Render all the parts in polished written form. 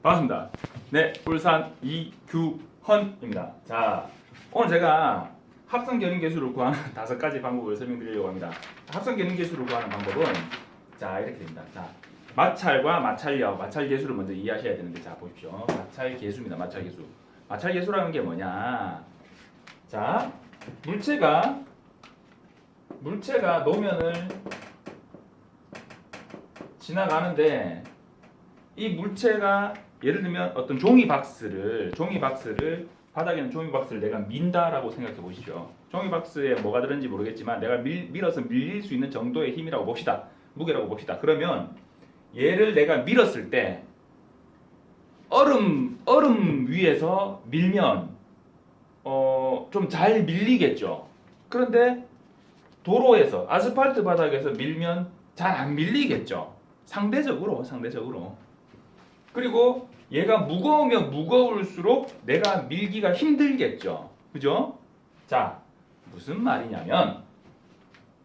반갑습니다. 네, 울산 이규헌입니다. 자, 오늘 제가 합성 견인 계수를 구하는 5가지 방법을 설명드리려고 합니다. 합성 견인 계수를 구하는 방법은 자 이렇게 됩니다. 자, 마찰과 마찰력, 마찰 계수를 먼저 이해하셔야 되는데, 자 보십시오. 마찰 계수입니다. 마찰 계수. 마찰 계수라는 게 뭐냐? 자, 물체가 노면을 지나가는데 이 물체가 예를 들면 어떤 종이 박스를 바닥에 있는 종이 박스를 내가 민다라고 생각해 보시죠. 종이 박스에 뭐가 들었는지 모르겠지만 내가 밀어서 밀릴 수 있는 정도의 힘이라고 봅시다. 무게라고 봅시다. 그러면 얘를 내가 밀었을 때 얼음 위에서 밀면 좀 잘 밀리겠죠. 그런데 도로에서 아스팔트 바닥에서 밀면 잘 안 밀리겠죠. 상대적으로. 그리고 얘가 무거우면 무거울수록 내가 밀기가 힘들겠죠. 그죠? 자, 무슨 말이냐면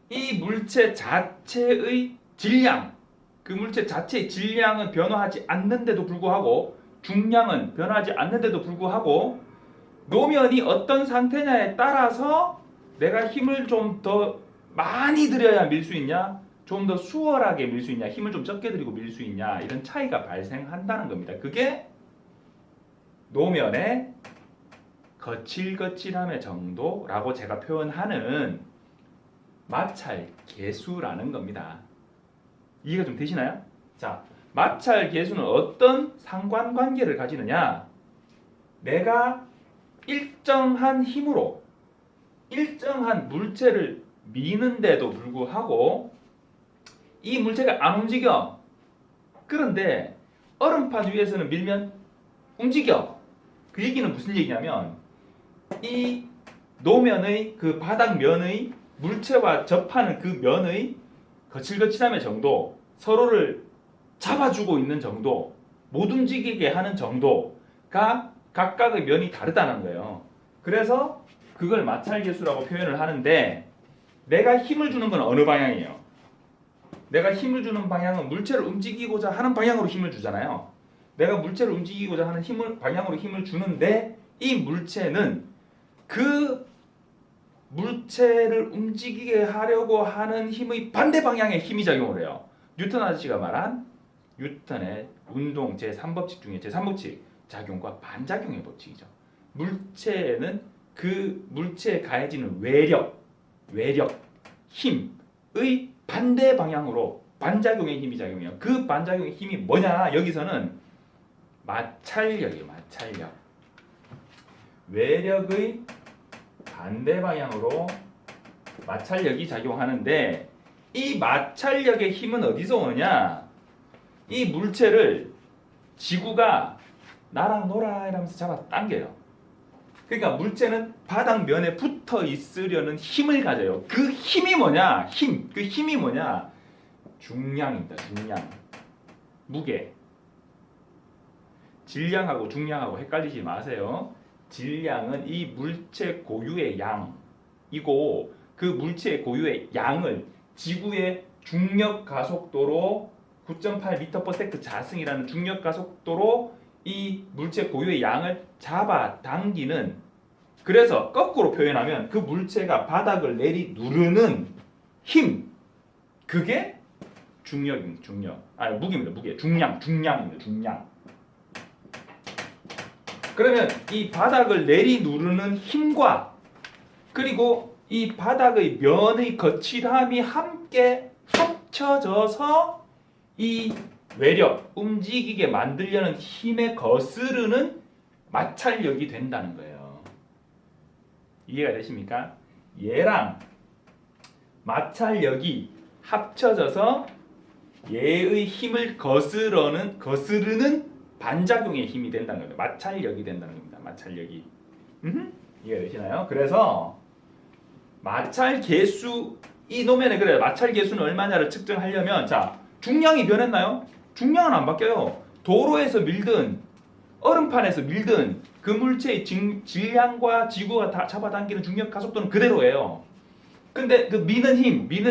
이 물체 자체의 질량, 그 물체 자체의 질량은 변화하지 않는데도 불구하고, 중량은 변화하지 않는데도 불구하고, 노면이 어떤 상태냐에 따라서 내가 힘을 좀 더 많이 들여야 밀 수 있냐, 좀 더 수월하게 밀 수 있냐, 힘을 좀 적게 들이고 밀 수 있냐, 이런 차이가 발생한다는 겁니다. 그게 노면의 거칠거칠함의 정도라고 제가 표현하는 마찰 계수라는 겁니다. 이해가 좀 되시나요? 자, 마찰 계수는 어떤 상관관계를 가지느냐? 내가 일정한 힘으로 일정한 물체를 미는데도 불구하고 이 물체가 안 움직여. 그런데 얼음판 위에서는 밀면 움직여. 그 얘기는 무슨 얘기냐면 이 노면의 그 바닥면의 물체와 접하는 그 면의 거칠거칠함의 정도, 서로를 잡아주고 있는 정도, 못 움직이게 하는 정도가 각각의 면이 다르다는 거예요. 그래서 그걸 마찰계수라고 표현을 하는데, 내가 힘을 주는 건 어느 방향이에요? 내가 힘을 주는 방향은 물체를 움직이고자 하는 방향으로 힘을 주잖아요. 내가 물체를 움직이고자 하는 방향으로 힘을 주는데, 이 물체는 그 물체를 움직이게 하려고 하는 힘의 반대 방향에 힘이 작용을 해요. 뉴턴 아저씨가 말한 뉴턴의 운동 제3법칙 중에 제3법칙, 작용과 반작용의 법칙이죠. 물체는 그 물체에 가해지는 외력, 힘의 반대 방향으로 반작용의 힘이 작용해요. 그 반작용의 힘이 뭐냐? 여기서는 마찰력이에요. 마찰력. 외력의 반대 방향으로 마찰력이 작용하는데, 이 마찰력의 힘은 어디서 오느냐? 이 물체를 지구가 나랑 놀아 이러면서 잡아 당겨요. 그러니까 물체는 바닥면에 붙어 있으려는 힘을 가져요. 그 힘이 뭐냐? 그 힘이 뭐냐? 중량입니다. 중량. 무게. 질량하고 중량하고 헷갈리지 마세요. 질량은 이 물체 고유의 양이고, 그 물체의 고유의 양을 지구의 중력 가속도로 9.8m/s 자승이라는 중력 가속도로 이 물체 고유의 양을 잡아당기는, 그래서 거꾸로 표현하면 그 물체가 바닥을 누르는 힘, 그게 중력입니다. 무게입니다. 무게. 중량입니다. 중량. 그러면 이 바닥을 누르는 힘과, 그리고 이 바닥의 면의 거칠함이 함께 합쳐져서 이 외력, 움직이게 만들려는 힘에 거스르는 마찰력이 된다는 거예요. 이해가 되십니까? 얘랑 마찰력이 합쳐져서 얘의 힘을 거스르는 반작용의 힘이 된다는 겁니다. 마찰력이 된다는 겁니다. 마찰력이. 이해가 되시나요? 그래서 마찰계수, 이 노면에 그래 마찰계수는 얼마냐를 측정하려면, 자, 중량이 변했나요? 중량은 안 바뀌어요. 도로에서 밀든 얼음판에서 밀든 그 물체의 질량과 지구가 다 잡아당기는 중력 가속도는 그대로예요. 근데 그 미는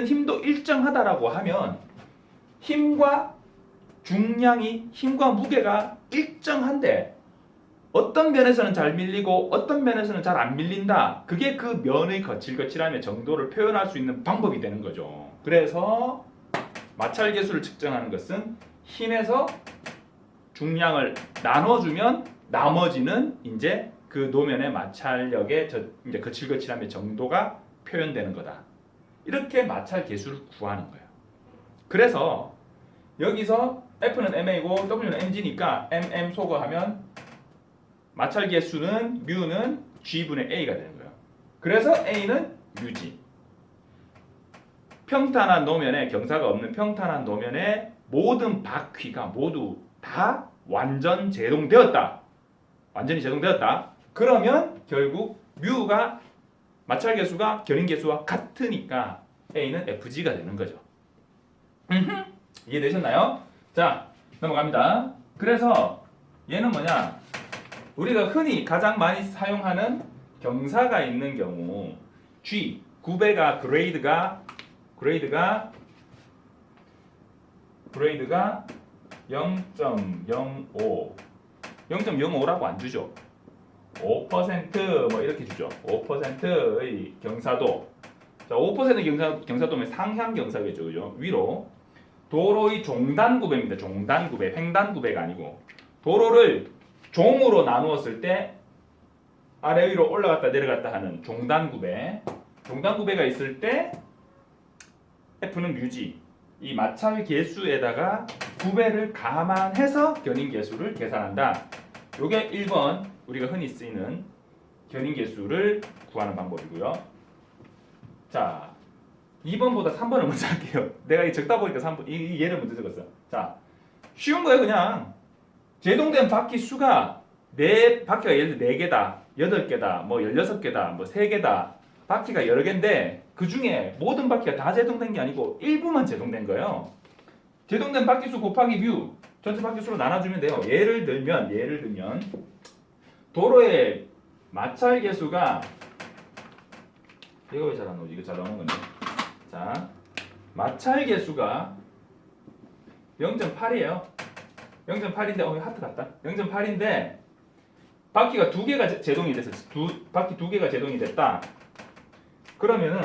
힘도 일정하다라고 하면 힘과 중량이 힘과 무게가 일정한데 어떤 면에서는 잘 밀리고 어떤 면에서는 잘 안 밀린다. 그게 그 면의 거칠거칠함의 정도를 표현할 수 있는 방법이 되는 거죠. 그래서 마찰 계수를 측정하는 것은 힘에서 중량을 나눠주면 나머지는 이제 그 노면의 마찰력의 이제 거칠거칠함의 정도가 표현되는 거다. 이렇게 마찰 계수를 구하는 거예요. 그래서 여기서 F는 MA고 W는 mg니까 MM 소거하면 마찰 계수는 μ는 G분의 A가 되는 거예요. 그래서 A는 μg. 평탄한 노면에 경사가 없는 평탄한 노면에 모든 바퀴가 모두 다 완전 제동되었다. 완전히 제동되었다. 그러면 결국 μ가 마찰 계수가 견인 계수와 같으니까 A는 FG가 되는 거죠. 이해되셨나요? 자, 넘어갑니다. 그래서 얘는 뭐냐? 우리가 흔히 가장 많이 사용하는 경사가 있는 경우 G, 구배가 그레이드가 0.05 0.05라고 안 주죠. 5%뭐 이렇게 주죠. 5%의 경사도. 자, 5% 경사도면 상향 경사겠죠. 그죠? 위로. 도로의 종단 구배입니다. 종단 구배. 횡단 구배가 아니고. 도로를 종으로 나누었을 때 아래 위로 올라갔다 내려갔다 하는 종단 구배. 종단 구배가 있을 때 F는 μg. 이 마찰 계수에다가 구배를 감안해서 견인 계수를 계산한다. 요게 1번 우리가 흔히 쓰이는 견인 계수를 구하는 방법이고요. 자, 2번보다 3번을 먼저 할게요. 내가 이 적다 보니까 3번 이 예를 먼저 적었어. 자, 쉬운 거예요. 그냥 제동된 바퀴 수가 바퀴가 예를 들어 4개다, 8개다, 뭐 16개다, 뭐 3개다. 바퀴가 여러 개인데 그 중에 모든 바퀴가 다 제동된 게 아니고 일부만 제동된 거예요. 제동된 바퀴 수 곱하기 μ 전체 바퀴 수로 나눠주면 돼요. 예를 들면 도로의 마찰 계수가 이거 왜 잘 안 나오지? 이거 잘 나오는 건데. 자, 마찰 계수가 0.8이에요. 0.8인데 하트 같다. 0.8인데 바퀴가 2개가 제동이 됐어. 바퀴 2개가 제동이 됐다. 그러면은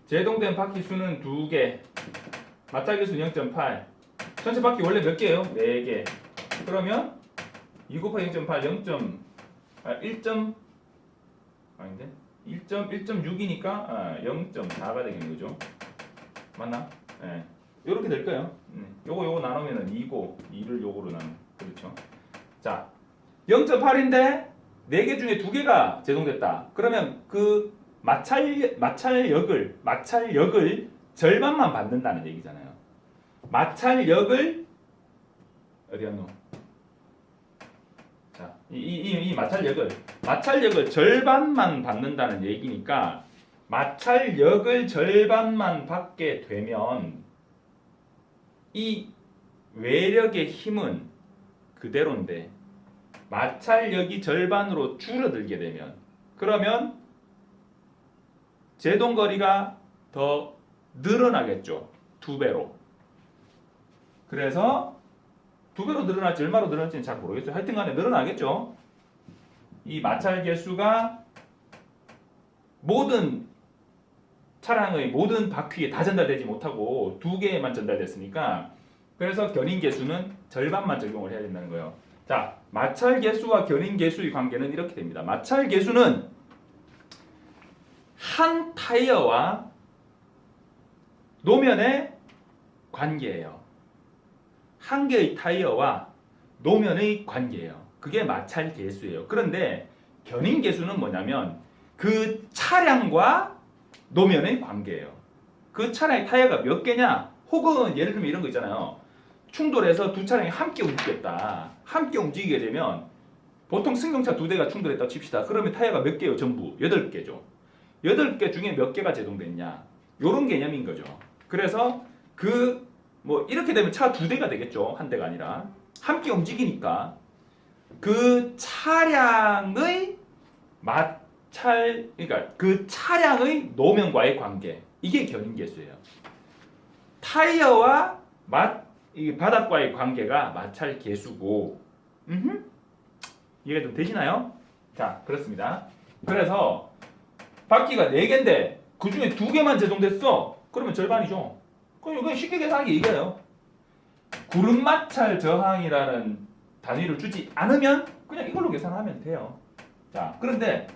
제동된 바퀴 수는 2개, 마찰 계수 0.8. 전체 바퀴 원래 몇 개예요? 4개. 그러면 2 곱하기 0.8, 1.6이니까 0.4가 되겠네, 그죠? 맞나? 네. 이렇게 될 거예요. 요거 나누면은 2고 2를 요거로 나누. 그렇죠? 자, 0.8인데 4개 중에 2개가 제동됐다. 그러면 그 마찰력을 절반만 받는다는 얘기잖아요. 마찰력을 어디 갔노? 자, 이 마찰력을 절반만 받는다는 얘기니까 마찰력을 절반만 받게 되면 이 외력의 힘은 그대로인데 마찰력이 절반으로 줄어들게 되면 그러면 제동거리가 더 늘어나겠죠. 2배로. 그래서 2배로 늘어날지 얼마로 늘어날지는 잘 모르겠어요. 하여튼 간에 늘어나겠죠. 이 마찰 계수가 모든 차량의 모든 바퀴에 다 전달되지 못하고 2개에만 전달됐으니까 그래서 견인 계수는 절반만 적용을 해야 된다는 거예요. 자, 마찰 계수와 견인 계수의 관계는 이렇게 됩니다. 마찰 계수는 한 타이어와 노면의 관계예요. 한 개의 타이어와 노면의 관계예요. 그게 마찰 계수예요. 그런데 견인 계수는 뭐냐면 그 차량과 노면의 관계예요. 그 차량의 타이어가 몇 개냐? 혹은 예를 들면 이런 거 있잖아요. 충돌해서 두 차량이 함께 움직였다. 함께 움직이게 되면 보통 승용차 2대가 충돌했다고 칩시다. 그러면 타이어가 몇 개예요? 전부 8개죠. 8개 중에 몇 개가 제동됐냐? 요런 개념인 거죠. 그래서 이렇게 되면 차 2대가 되겠죠. 한 대가 아니라. 함께 움직이니까 그 차량의 그러니까 그 차량의 노면과의 관계. 이게 견인 계수예요. 타이어와 이 바닥과의 관계가 마찰 계수고. 이해가 좀 되시나요? 자, 그렇습니다. 그래서 바퀴가 4개인데 그 중에 2개만 제동됐어. 그러면 절반이죠. 그럼 이건 쉽게 계산하기 이거예요. 구름 마찰 저항이라는 단위를 주지 않으면 그냥 이걸로 계산하면 돼요. 자, 그런데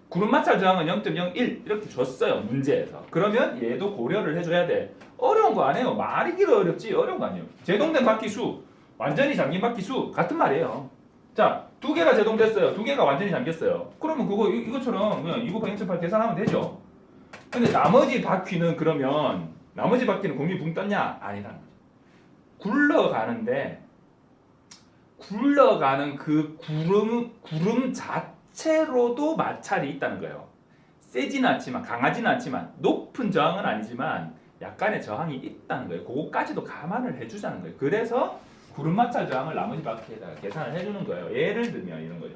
구름 마찰 저항은 0.01 이렇게 줬어요, 문제에서. 그러면 얘도 고려를 해줘야 돼. 어려운 거 아니에요. 말이 길어 어렵지 어려운 거 아니에요. 제동된 바퀴 수, 완전히 잠긴 바퀴 수 같은 말이에요. 자, 2개가 제동됐어요. 2개가 완전히 잠겼어요. 그러면 그거 이것처럼 그냥 2곱하기 0.8 계산하면 되죠. 근데 나머지 바퀴는 그러면 나머지 바퀴는 공기 붕 떴냐? 아니라는 거죠. 굴러가는 그 구름 자체로도 마찰이 있다는 거예요. 세지는 않지만 강하지는 않지만 높은 저항은 아니지만 약간의 저항이 있다는 거예요. 그거까지도 감안을 해주자는 거예요. 그래서 구름 마찰 저항을 나머지 바퀴에다가 계산을 해주는 거예요. 예를 들면 이런 거죠.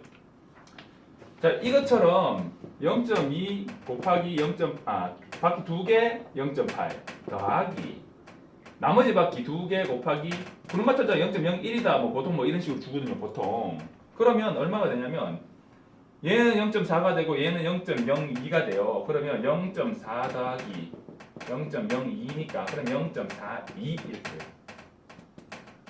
자, 이것처럼 0.2 곱하기 바퀴 2개 0.8 더하기 나머지 바퀴 2개 곱하기 구름 마찰 저항 0.01이다 뭐 보통 뭐 이런 식으로 주거든요. 보통. 그러면 얼마가 되냐면 얘는 0.4가 되고 얘는 0.02가 돼요. 그러면 0.4 더하기 0.02니까 그럼 0.42 이렇게 돼요.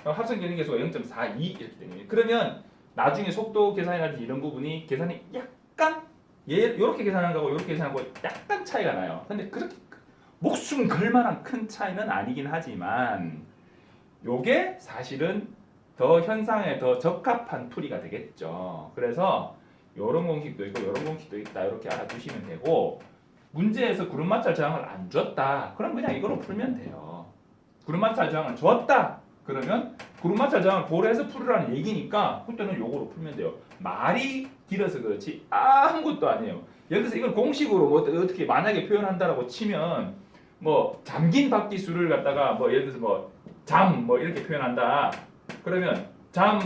합성 기능계수가 0.42 이렇게 되네요. 그러면 나중에 속도 계산이라든지 이런 부분이 계산이 약간 이렇게 계산하는 거하고 이렇게 계산하고 약간 차이가 나요. 근데 그렇게 목숨 걸 만한 큰 차이는 아니긴 하지만 요게 사실은 더 현상에 더 적합한 풀이가 되겠죠. 그래서 요런 공식도 있고 요런 공식도 있다 이렇게 알아두시면 되고 문제에서 구름 마찰 저항을 안 줬다. 그럼 그냥 이걸로 풀면 돼요. 구름 마찰 저항을 줬다. 그러면 구름 마찰 저항을 고려해서 풀으라는 얘기니까 그때는 요거로 풀면 돼요. 말이 길어서 그렇지 아무것도 아니에요. 예를 들어서 이걸 공식으로 뭐 어떻게 만약에 표현한다라고 치면 뭐 잠긴 바퀴 수를 갖다가 뭐 예를 들어서 뭐 잠 뭐 이렇게 표현한다. 그러면 잠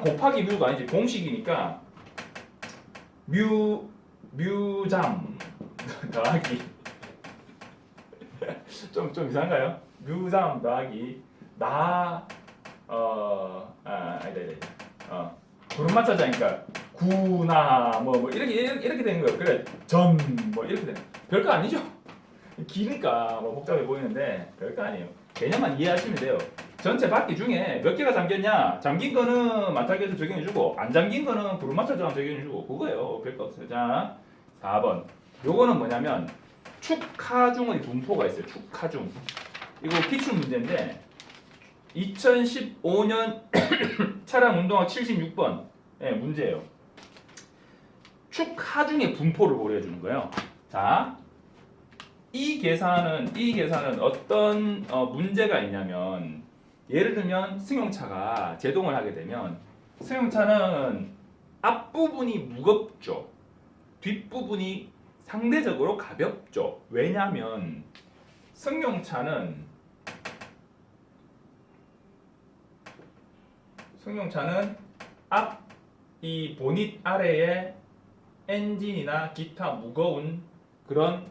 곱하기 뮤가 아니지 공식이니까 뮤잠 더하기 좀 이상한가요? 뮤잠 더하기 구름 마찰 저항이니까 구나 뭐 이렇게 되는 거예요. 그래 전 뭐 이렇게 되는 별거 아니죠. 기니까 뭐 복잡해 보이는데 별거 아니에요. 개념만 이해하시면 돼요. 전체 바퀴 중에 몇 개가 잠겼냐? 잠긴 거는 마찰계수 적용해주고 안 잠긴 거는 구름 마찰 저항 적용해주고 그거예요. 별거 없어요. 자, 4번. 요거는 뭐냐면 축하중의 분포가 있어요. 축하중. 이거 기출 문제인데 2015년 차량 운동학 76번 문제예요. 축하중의 분포를 고려해 주는 거예요. 자, 이 계산은 어떤 문제가 있냐면 예를 들면 승용차가 제동을 하게 되면 승용차는 앞부분이 무겁죠. 뒷부분이 상대적으로 가볍죠. 왜냐하면 승용차는 앞 이 보닛 아래에 엔진이나 기타 무거운 그런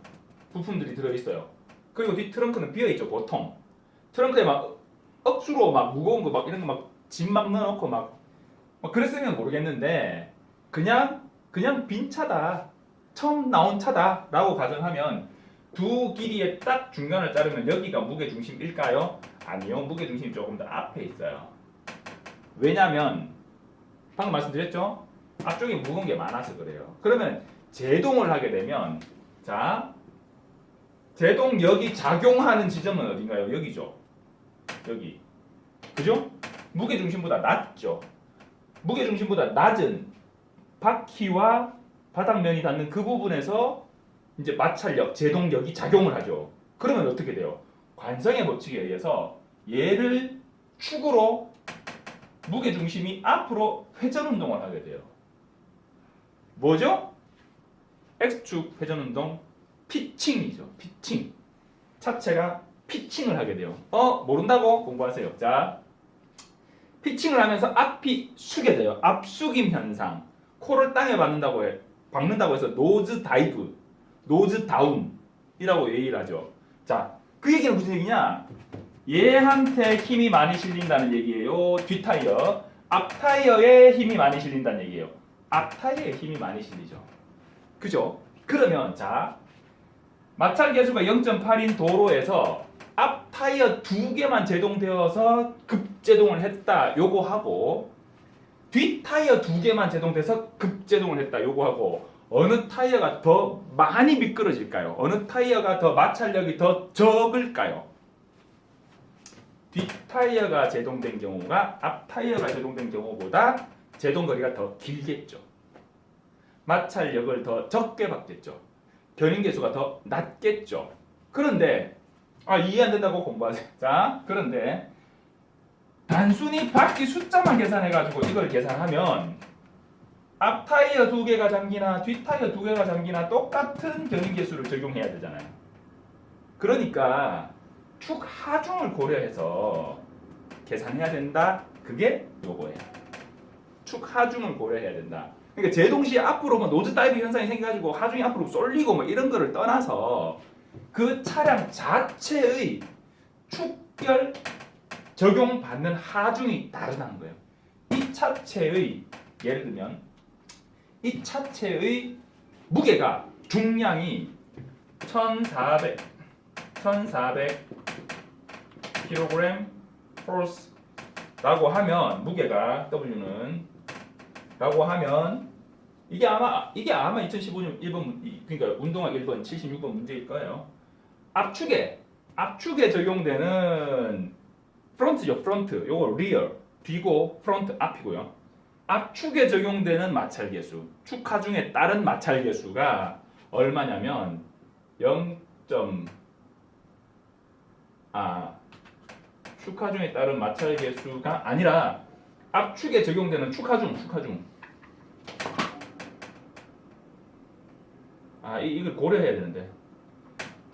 부품들이 들어있어요. 그리고 뒤 트렁크는 비어있죠. 보통 트렁크에 막 억수로 막 무거운 거 막 이런 거 막 짐 막 넣어놓고 막 그랬으면 모르겠는데 그냥 빈 차다. 처음 나온 차다라고 가정하면 두 길이의 딱 중간을 자르면 여기가 무게중심일까요? 아니요. 무게중심이 조금 더 앞에 있어요. 왜냐면 방금 말씀드렸죠? 앞쪽에 무거운 게 많아서 그래요. 그러면 제동을 하게 되면 자 제동력이 작용하는 지점은 어딘가요? 여기죠. 여기. 그죠? 무게중심보다 낮죠. 무게중심보다 낮은 바퀴와 바닥면이 닿는 그 부분에서 이제 마찰력, 제동력이 작용을 하죠. 그러면 어떻게 돼요? 관성의 법칙에 의해서 얘를 축으로 무게중심이 앞으로 회전운동을 하게 돼요. 뭐죠? X축 회전운동 피칭이죠. 피칭. 차체가 피칭을 하게 돼요. 모른다고? 공부하세요. 자, 피칭을 하면서 앞이 숙게 돼요. 앞숙임 현상. 코를 땅에 박는다고 해서 노즈 다이브, 노즈 다운이라고 얘기를 하죠. 자, 그 얘기는 무슨 얘기냐? 얘한테 힘이 많이 실린다는 얘기예요. 뒷타이어. 앞타이어에 힘이 많이 실린다는 얘기예요. 앞타이어에 힘이 많이 실리죠. 그죠? 그러면 자, 마찰 계수가 0.8인 도로에서 앞 타이어 2개만 제동되어서 급제동을 했다. 요거 하고 뒷 타이어 2개만 제동돼서 급제동을 했다. 요거 하고 어느 타이어가 더 많이 미끄러질까요? 어느 타이어가 더 마찰력이 더 적을까요? 뒷 타이어가 제동된 경우가 앞 타이어가 제동된 경우보다 제동 거리가 더 길겠죠. 마찰력을 더 적게 받겠죠. 견인 계수가 더 낮겠죠. 그런데 이해 안 된다고 공부하세요. 자, 그런데 단순히 바퀴 숫자만 계산해가지고 이걸 계산하면 앞 타이어 2개가 잠기나 뒷 타이어 2개가 잠기나 똑같은 견인 계수를 적용해야 되잖아요. 그러니까 축 하중을 고려해서 계산해야 된다. 그게 요거예요. 축 하중을 고려해야 된다. 그러니까 제동시 앞으로 뭐 노즈 다이브 현상이 생겨가지고 하중이 앞으로 쏠리고 뭐 이런 거를 떠나서 그 차량 자체의 축결 적용받는 하중이 다르다는 거예요. 이 차체의 예를 들면 이 차체의 무게가 중량이 1,400 kg force라고 하면 무게가 W는 라고 하면 이게 아마 2015년 1번 그러니까 운동화 1번 76번 문제일 거예요. 압축에 적용되는 프론트죠. 프론트. 요거 리어 뒤고 프론트 앞이고요. 압축에 적용되는 마찰 계수, 축 하중에 따른 마찰 계수가 얼마냐면 0. 축 하중에 따른 마찰 계수가 아니라 압축에 적용되는 축 하중. 이걸 고려해야 되는데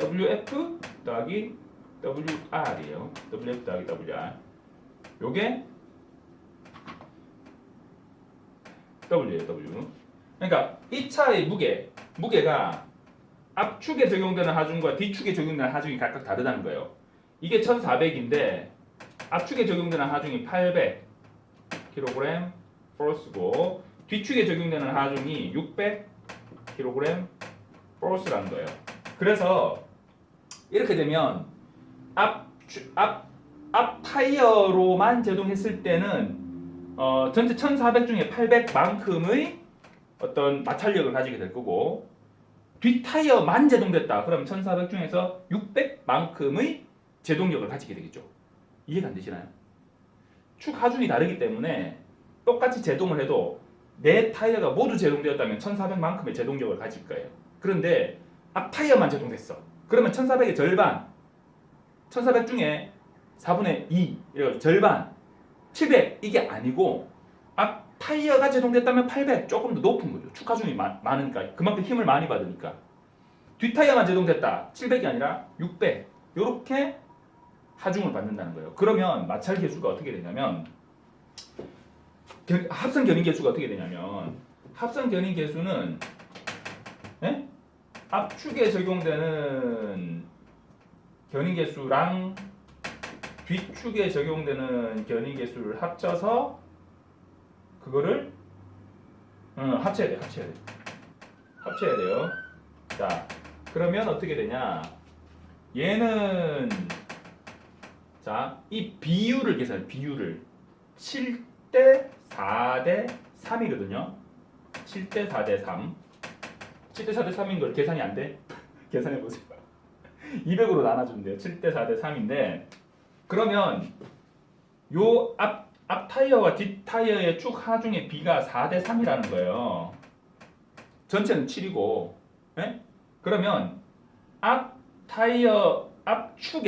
WF 더하기 WR이에요. WF 더하기 WR. 요게 W예요, W. 그러니까 이 차의 무게가 앞축에 적용되는 하중과 뒤축에 적용되는 하중이 각각 다르다는 거예요. 이게 1,400인데 앞축에 적용되는 하중이 800 kg force고 뒤축에 적용되는 하중이 600 kg force라는 거예요. 그래서 이렇게 되면 앞 타이어로만 제동했을 때는 전체 1,400 중에 800만큼의 어떤 마찰력을 가지게 될 거고 뒷 타이어만 제동됐다. 그럼 1,400 중에서 600만큼의 제동력을 가지게 되겠죠. 이해가 안 되시나요? 축 하중이 다르기 때문에 똑같이 제동을 해도 네 타이어가 모두 제동되었다면 1,400만큼의 제동력을 가질 거예요. 그런데 앞 타이어만 제동됐어. 그러면 1,400의 절반, 1,400 중에 4분의 2, 절반, 700 이게 아니고 앞 타이어가 제동됐다면 800 조금 더 높은 거죠. 축 하중이 많으니까 그만큼 힘을 많이 받으니까. 뒷 타이어만 제동됐다 700이 아니라 600 이렇게 하중을 받는다는 거예요. 그러면 마찰 계수가 어떻게 되냐면 합선 견인 계수가 어떻게 되냐면 합선 견인 계수는 압축에 적용되는 견인 계수랑 뒤축에 적용되는 견인 계수를 합쳐서 그거를 합쳐야 돼요. 자, 그러면 어떻게 되냐? 얘는 자, 이 비율을 계산해. 비율을 7대 4대 3이거든요. 7대 4대 3. 7대 4대 3인 걸 계산이 안 돼? 계산해 보세요. 200으로 나눠주면 돼요. 7대 4대 3인데 그러면 요 앞 타이어와 뒷 타이어의 축 하중의 비가 4대 3이라는 거예요. 전체는 7이고 그러면 앞 타이어 앞축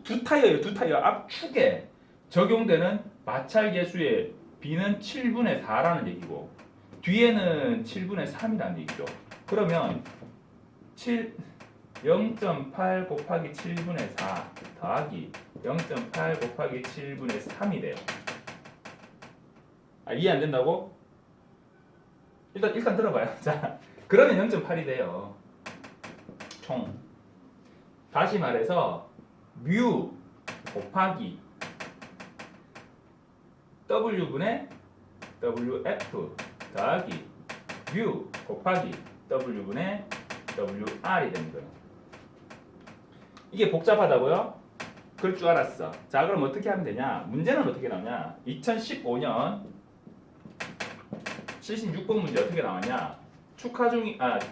두 타이어 앞축에 적용되는 마찰 계수의 비는 7분의 4라는 얘기고 뒤에는 7분의 3이라는 얘기죠. 그러면 0.8 곱하기 7분의 4 더하기 0.8 곱하기 7분의 3이 돼요. 이해 안 된다고? 일단 들어봐요. 자, 그러면 0.8이 돼요. 총. 다시 말해서 뮤 곱하기 W분의 WF 더하기 뮤 곱하기 W분의 WR이 되는 거예요. 이게 복잡하다고요? 그럴 줄 알았어. 자, 그럼 어떻게 하면 되냐? 문제는 어떻게 나오냐? 2015년 76번 문제 어떻게 나왔냐?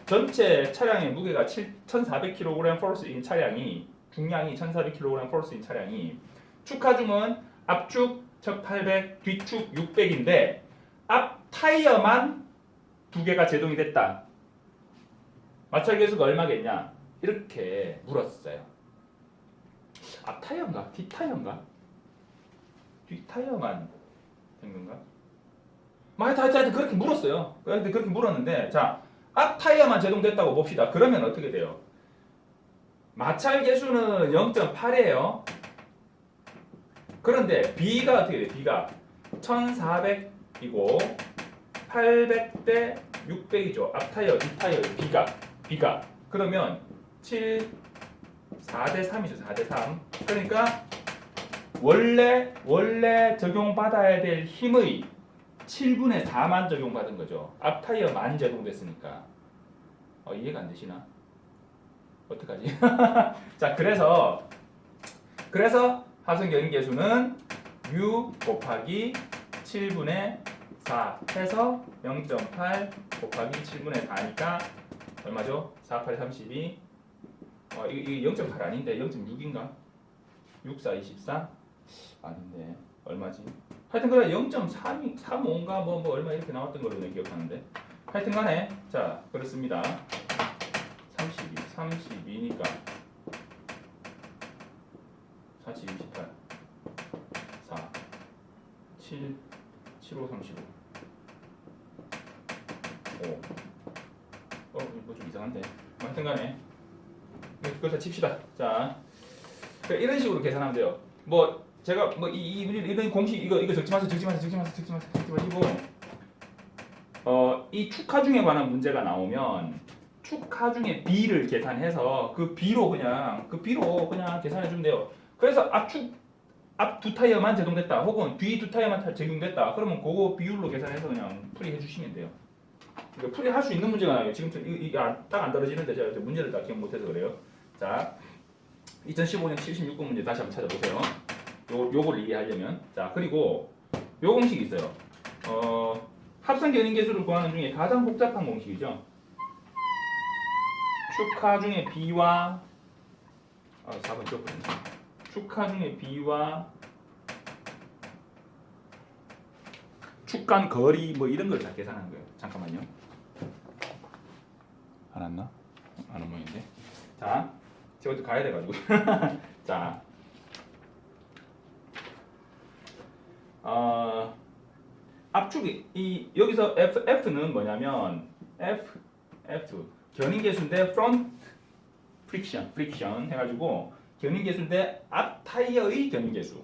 전체 차량의 무게가 1,400kg 포스인 차량이 중량이 1,400kg 포스인 차량이 축하중은 앞축 1,800, 뒤축 600인데 앞 타이어만 두 개가 제동이 됐다. 마찰 계수가 얼마겠냐? 이렇게 물었어요. 앞 타이어인가? 뒷 타이어인가? 뒷 타이어만 된 건가? 하여튼 그렇게 물었어요. 그렇게 물었는데 자, 앞 타이어만 제동됐다고 봅시다. 그러면 어떻게 돼요? 마찰 계수는 0.8이에요. 그런데 B가 어떻게 돼요? B가 1400이고 800대 600이죠. 앞 타이어, 뒷 타이어 B가 그러면 4대 3이죠. 4대 3. 그러니까 원래 적용받아야 될 힘의 7분의 4만 적용받은 거죠. 앞 타이어만 제동됐으니까. 이해가 안 되시나? 어떡하지? 자, 그래서 하승 견인계수는 U 곱하기 7분의 4 해서 0.8 곱하기 7분의 4니까 얼마죠? 4, 8, 32. 이게 0.8 아닌데 0.6인가? 6, 4, 24? 아닌데 얼마지? 하여튼 그래 0.35인가 뭐 얼마 이렇게 나왔던 걸로 내가 기억하는데 하여튼 간에 자 그렇습니다. 32니까 47, 28 4 7 7, 5, 35 5 이거 좀 이상한데 하여튼 간에 그걸 다 칩시다. 자 이런 식으로 계산하면 돼요. 뭐 제가 뭐 이런 공식 이거 적지 마시고 이 축하중에 관한 문제가 나오면 축하중의 B를 계산해서 그 B로 그냥 계산해 주면 돼요. 그래서 앞 두 타이어만 제동됐다 혹은 뒤 두 타이어만 제동됐다 그러면 그거 비율로 계산해서 그냥 풀이해 주시면 돼요. 그러니까 풀이할 수 있는 문제가 나와요. 지금 이게 딱 안 떨어지는데 제가 문제를 다 기억 못해서 그래요. 자 2015년 76번 문제 다시 한번 찾아보세요. 요거를 이해하려면 자 그리고 요 공식이 있어요. 합성 견인계수를 구하는 중에 가장 복잡한 공식이죠. 축하 중에 B와 4번 지웠거든요. 축하 중에 B와 축간 거리 뭐 이런 걸 다 계산하는 거예요. 잠깐만요. 안 왔나? 안 온 모양인데. 자, 제가 또 가야 돼가지고. 자, 압축이 여기서 F는 뭐냐면 F 견인계수인데 front friction 해가지고 견인계수인데 앞 타이어의 견인계수,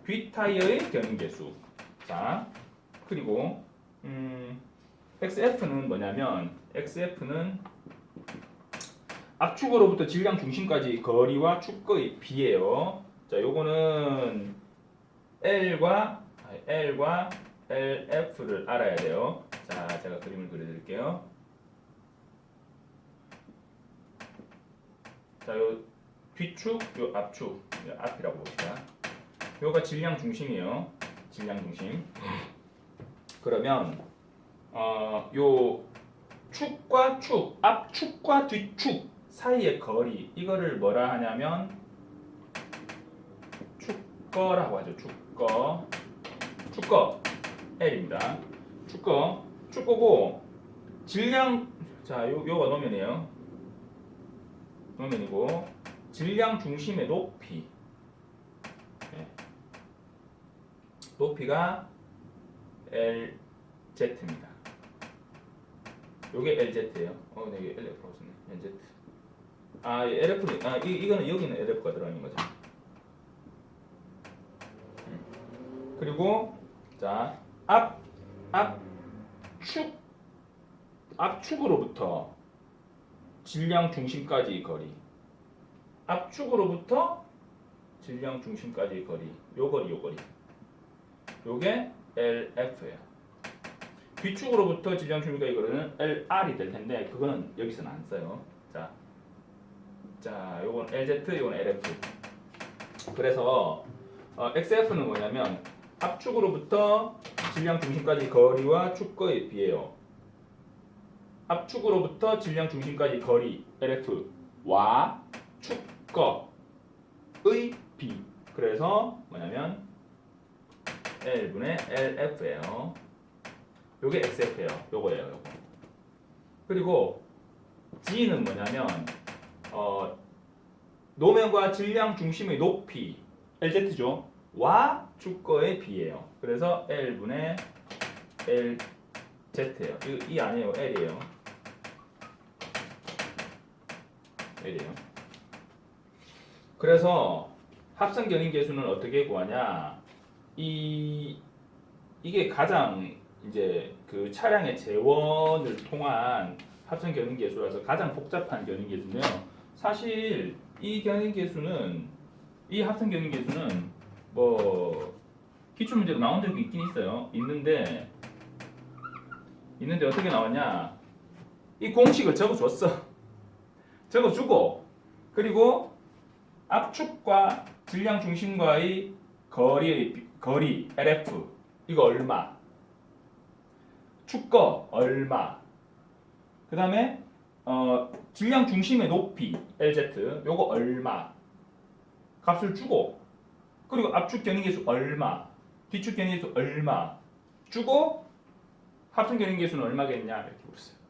뒷 타이어의 견인계수. 자 그리고 XF는 뭐냐면 XF는 압축으로부터 질량 중심까지 거리와 축거의 비예요. 자 요거는 L과 LF를 알아야 돼요. 자 제가 그림을 그려드릴게요. 자, 요 뒤축, 요 앞축, 요 앞이라고 봅시다. 요가 질량 중심이에요. 질량 중심. 그러면 요 축과 축, 앞축과 뒤축 사이의 거리 이거를 뭐라 하냐면 축거라고 하죠. 축거 L입니다. 축거고 질량 자, 요가 노면이에요. 노면이고 질량 중심의 높이 높이가 LZ입니다. 요게 LZ예요. 네, 이게 LF라고 썼네. LZ. LF. 이거는 여기는 LF가 들어가 있는 거죠. 그리고 자, 앞축으로부터 질량 중심까지 거리. 압축으로부터 질량 중심까지의 거리, 요 거리. 요게 LF예요. 비축으로부터 질량 중심까지의 거리는 LR이 될 텐데 그거는 여기서는 안 써요. 자, 요건 LZ, 요건 LF. 그래서 XF는 뭐냐면 압축으로부터 질량 중심까지 거리와 축거의 비예요. 압축으로부터 질량 중심까지 거리 LF와 축거의 비. 그래서 뭐냐면 L분의 LF예요. 요게 XF예요. 요거예요. 그리고 G는 뭐냐면 노면과 질량 중심의 높이 LZ죠. 와 축거의 비예요. 그래서 L분의 LZ예요. 이거 E 아니에요. L이에요. 그래서 합성 견인 계수는 어떻게 구하냐? 이게 가장 이제 그 차량의 재원을 통한 합성 견인 계수라서 가장 복잡한 견인 계수인데요. 사실 이 합성 견인 계수는 뭐 기출 문제로 나온 적이 있긴 있어요. 있는데 어떻게 나왔냐? 이 공식을 적어주고 그리고 압축과 질량 중심과의 거리 LF 이거 얼마? 축거 얼마? 그 다음에 질량 중심의 높이 LZ 요거 얼마? 값을 주고 그리고 압축 견인계수 얼마? 뒤축 견인계수 얼마? 주고 합성 견인계수는 얼마겠냐 이렇게 물었어요.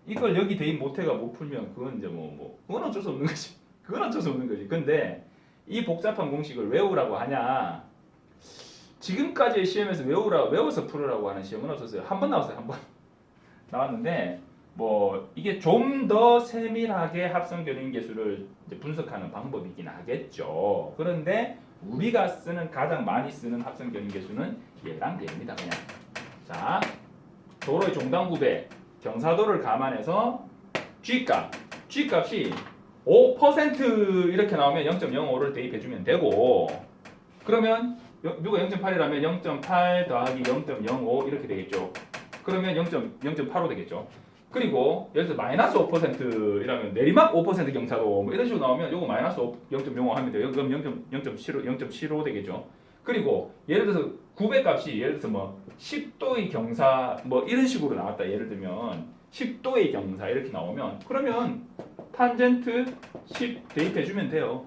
이걸 여기 대입 못해가 못 풀면 그건 이제 그건 어쩔 수 없는 거지. 근데 이 복잡한 공식을 외우라고 하냐? 지금까지의 시험에서 외워서 풀으라고 하는 시험은 없었어요. 한 번 나왔어요. 한 번 나왔는데 이게 좀 더 세밀하게 합성 견인 계수를 분석하는 방법이긴 하겠죠. 그런데 우리가 가장 많이 쓰는 합성 견인 계수는 얘랑 얘입니다. 그냥 자 도로의 종단구배 경사도를 감안해서 G값이 5% 이렇게 나오면 0.05를 대입해주면 되고 그러면 뮤가 0.8이라면 0.8 더하기 0.05 이렇게 되겠죠. 그러면 0.85 되겠죠. 그리고 예를 들어 마이너스 5%이라면 내리막 5% 경사도 이런 식으로 나오면 요거 마이너스 0.05 하면 돼요. 그럼 0.75 되겠죠. 그리고 예를 들어서 구배값이 예를 들어서 10도의 경사 이런 식으로 나왔다. 예를 들면 10도의 경사 이렇게 나오면 그러면 탄젠트 10 대입해주면 돼요.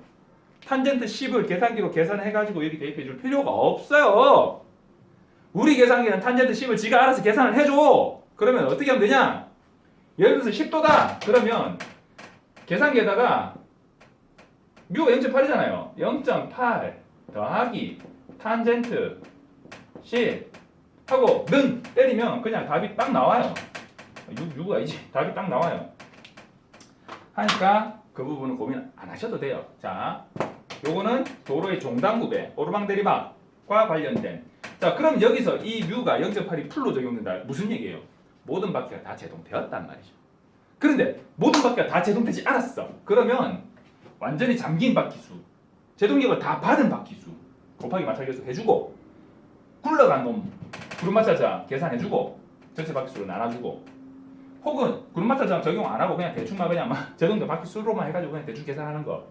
탄젠트 10을 계산기로 계산해가지고 여기 대입해줄 필요가 없어요. 우리 계산기는 탄젠트 10을 지가 알아서 계산을 해줘. 그러면 어떻게 하면 되냐? 예를 들어서 10도다. 그러면 계산기에다가 뮤가 0.8이잖아요. 0.8 더하기 탄젠트 10 하고 는 때리면 그냥 답이 딱 나와요. 6가 아니지. 답이 딱 나와요. 하니까 그 부분은 고민 안 하셔도 돼요. 자, 요거는 도로의 종단구배, 오르막 내리막과 관련된. 자, 그럼 여기서 이 뮤가 0.8이 풀로 적용된다. 무슨 얘기예요? 모든 바퀴가 다 제동되었단 말이죠. 그런데 모든 바퀴가 다 제동되지 않았어. 그러면 완전히 잠긴 바퀴수, 제동력을 다 받은 바퀴수 곱하기 마찰계수 해주고 굴러간 놈 구름마찰장 계산해주고 전체 바퀴수로 나눠주고 혹은 구름마찰장 적용 안 하고 그냥 대충만 그냥 제동력 바퀴수로만 해가지고 그냥 대충 계산하는 거.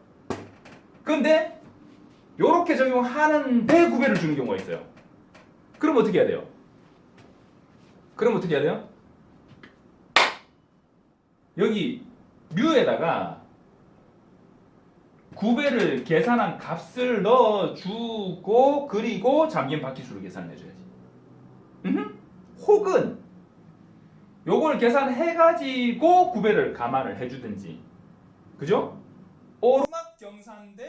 근데 요렇게 적용하는데 구배를 주는 경우가 있어요. 그럼 어떻게 해야 돼요? 여기 뮤에다가 구배를 계산한 값을 넣어주고 그리고 잠긴 바퀴수를 계산해줘야지. 혹은 요걸 계산해가지고 구배를 감안을 해주든지. 그죠? 오르막 경사인데